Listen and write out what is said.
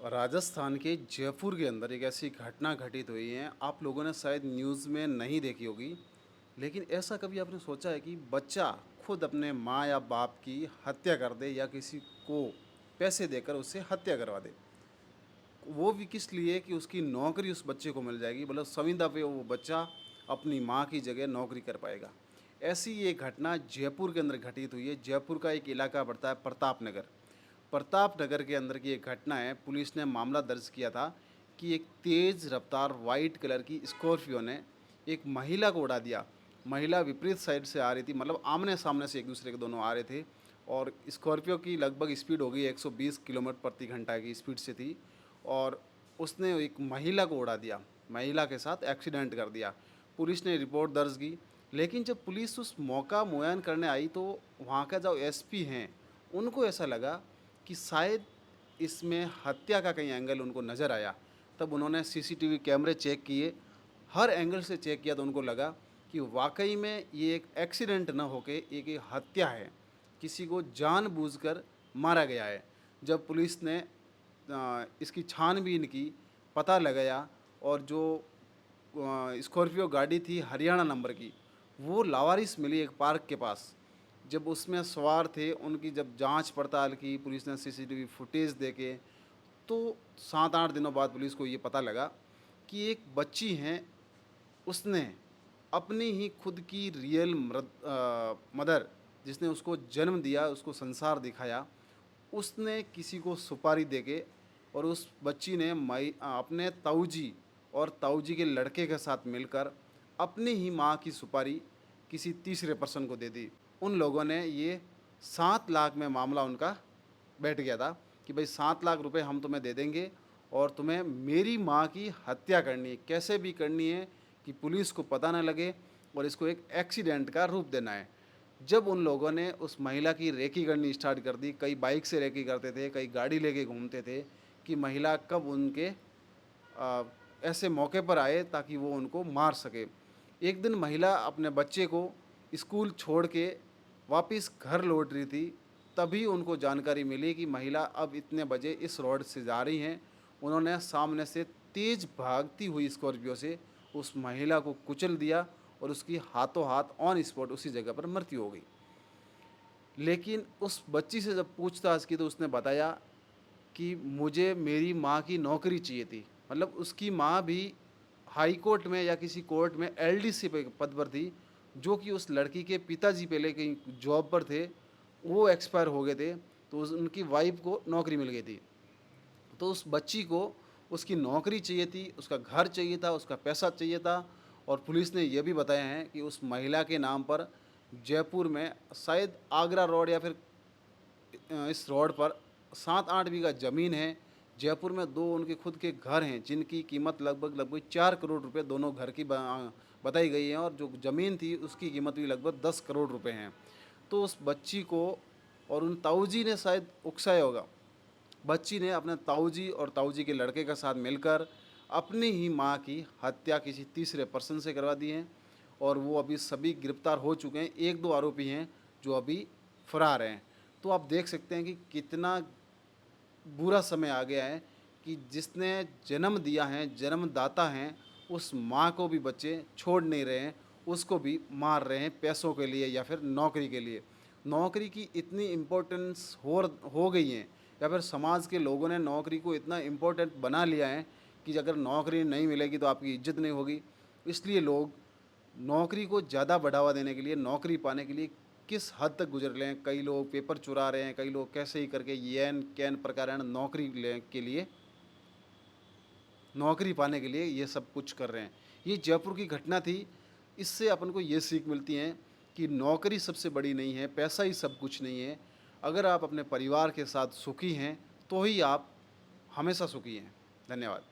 राजस्थान के जयपुर के अंदर एक ऐसी घटना घटित हुई है, आप लोगों ने शायद न्यूज़ में नहीं देखी होगी। लेकिन ऐसा कभी आपने सोचा है कि बच्चा खुद अपने माँ या बाप की हत्या कर दे या किसी को पैसे देकर उससे हत्या करवा दे? वो भी किस लिए कि उसकी नौकरी उस बच्चे को मिल जाएगी, मतलब संविदा पे वो बच्चा अपनी माँ की जगह नौकरी कर पाएगा। ऐसी ये घटना जयपुर के अंदर घटित हुई है। जयपुर का एक इलाका पड़ता है प्रताप नगर। प्रताप नगर के अंदर की एक घटना है। पुलिस ने मामला दर्ज किया था कि एक तेज़ रफ्तार वाइट कलर की स्कॉर्पियो ने एक महिला को उड़ा दिया। महिला विपरीत साइड से आ रही थी, मतलब आमने सामने से एक दूसरे के दोनों आ रहे थे। और स्कॉर्पियो की लगभग स्पीड होगी 120 किलोमीटर प्रति घंटा की स्पीड से थी। और उसने एक महिला को उड़ा दिया, महिला के साथ एक्सीडेंट कर दिया। पुलिस ने रिपोर्ट दर्ज की, लेकिन जब पुलिस उस मौका मुआयन करने आई तो वहाँ का जो एसपी हैं, उनको ऐसा लगा कि शायद इसमें हत्या का कहीं एंगल उनको नज़र आया। तब उन्होंने सीसीटीवी कैमरे चेक किए, हर एंगल से चेक किया तो उनको लगा कि वाक़ई में ये एक एक्सीडेंट ना होके एक हत्या है, किसी को जानबूझकर मारा गया है। जब पुलिस ने इसकी छानबीन की, पता लगाया, और जो स्कॉर्पियो गाड़ी थी हरियाणा नंबर की, वो लावारिस मिली एक पार्क के पास। जब उसमें सवार थे, उनकी जब जांच पड़ताल की पुलिस ने सीसीटीवी फुटेज देखे, तो 7-8 दिनों बाद पुलिस को ये पता लगा कि एक बच्ची हैं, उसने अपनी ही खुद की रियल मदर, जिसने उसको जन्म दिया, उसको संसार दिखाया, उसने किसी को सुपारी देके, और उस बच्ची ने अपने ताऊजी और ताऊजी के लड़के के साथ मिलकर अपनी ही माँ की सुपारी किसी तीसरे पर्सन को दे दी। उन लोगों ने ये 7 लाख में मामला उनका बैठ गया था कि भाई 7 लाख रुपए हम तुम्हें दे देंगे और तुम्हें मेरी माँ की हत्या करनी है, कैसे भी करनी है कि पुलिस को पता ना लगे, और इसको एक एक्सीडेंट का रूप देना है। जब उन लोगों ने उस महिला की रेकी करनी स्टार्ट कर दी, कई बाइक से रेकी करते थे, कई गाड़ी लेके घूमते थे, कि महिला कब उनके अ, ऐसे मौके पर आए ताकि वो उनको मार सके। एक दिन महिला अपने बच्चे को स्कूल छोड़ के वापस घर लौट रही थी, तभी उनको जानकारी मिली कि महिला अब इतने बजे इस रोड से जा रही हैं। उन्होंने सामने से तेज़ भागती हुई स्कॉर्पियो से उस महिला को कुचल दिया और उसकी हाथों हाथ ऑन स्पॉट उसी जगह पर मृत्यु हो गई। लेकिन उस बच्ची से जब पूछताछ की तो उसने बताया कि मुझे मेरी माँ की नौकरी चाहिए थी। मतलब उसकी माँ भी हाई कोर्ट में या किसी कोर्ट में एलडीसी पे पद पर थी, जो कि उस लड़की के पिताजी पहले कहीं जॉब पर थे, वो एक्सपायर हो गए थे, तो उनकी वाइफ को नौकरी मिल गई थी। तो उस बच्ची को उसकी नौकरी चाहिए थी, उसका घर चाहिए था, उसका पैसा चाहिए था। और पुलिस ने यह भी बताया है कि उस महिला के नाम पर जयपुर में शायद आगरा रोड या फिर इस रोड पर 7-8 बीघा ज़मीन है। जयपुर में 2 उनके खुद के घर हैं, जिनकी कीमत लगभग 4 करोड़ रुपए दोनों घर की बताई गई है, और जो ज़मीन थी उसकी कीमत भी लगभग 10 करोड़ रुपए हैं। तो उस बच्ची को, और उन ताऊजी ने शायद उकसाया होगा, बच्ची ने अपने ताऊजी और ताऊजी के लड़के के साथ मिलकर अपनी ही माँ की हत्या किसी तीसरे पर्सन से करवा दी है। और वो अभी सभी गिरफ्तार हो चुके हैं। 1-2 आरोपी हैं जो अभी फरार हैं। तो आप देख सकते हैं कि कितना बुरा समय आ गया है कि जिसने जन्म दिया है, जन्मदाता हैं, उस माँ को भी बच्चे छोड़ नहीं रहे हैं, उसको भी मार रहे हैं पैसों के लिए या फिर नौकरी के लिए। नौकरी की इतनी इम्पोर्टेंस हो गई है, या फिर समाज के लोगों ने नौकरी को इतना इम्पोर्टेंट बना लिया है कि अगर नौकरी नहीं मिलेगी तो आपकी इज्जत नहीं होगी। इसलिए लोग नौकरी को ज़्यादा बढ़ावा देने के लिए, नौकरी पाने के लिए किस हद तक गुजर रहे हैं। कई लोग पेपर चुरा रहे हैं, कई लोग कैसे ही करके येन कैन प्रकारेण नौकरी ले के लिए, नौकरी पाने के लिए ये सब कुछ कर रहे हैं। ये जयपुर की घटना थी। इससे अपन को ये सीख मिलती है कि नौकरी सबसे बड़ी नहीं है, पैसा ही सब कुछ नहीं है। अगर आप अपने परिवार के साथ सुखी हैं तो ही आप हमेशा सुखी हैं। धन्यवाद।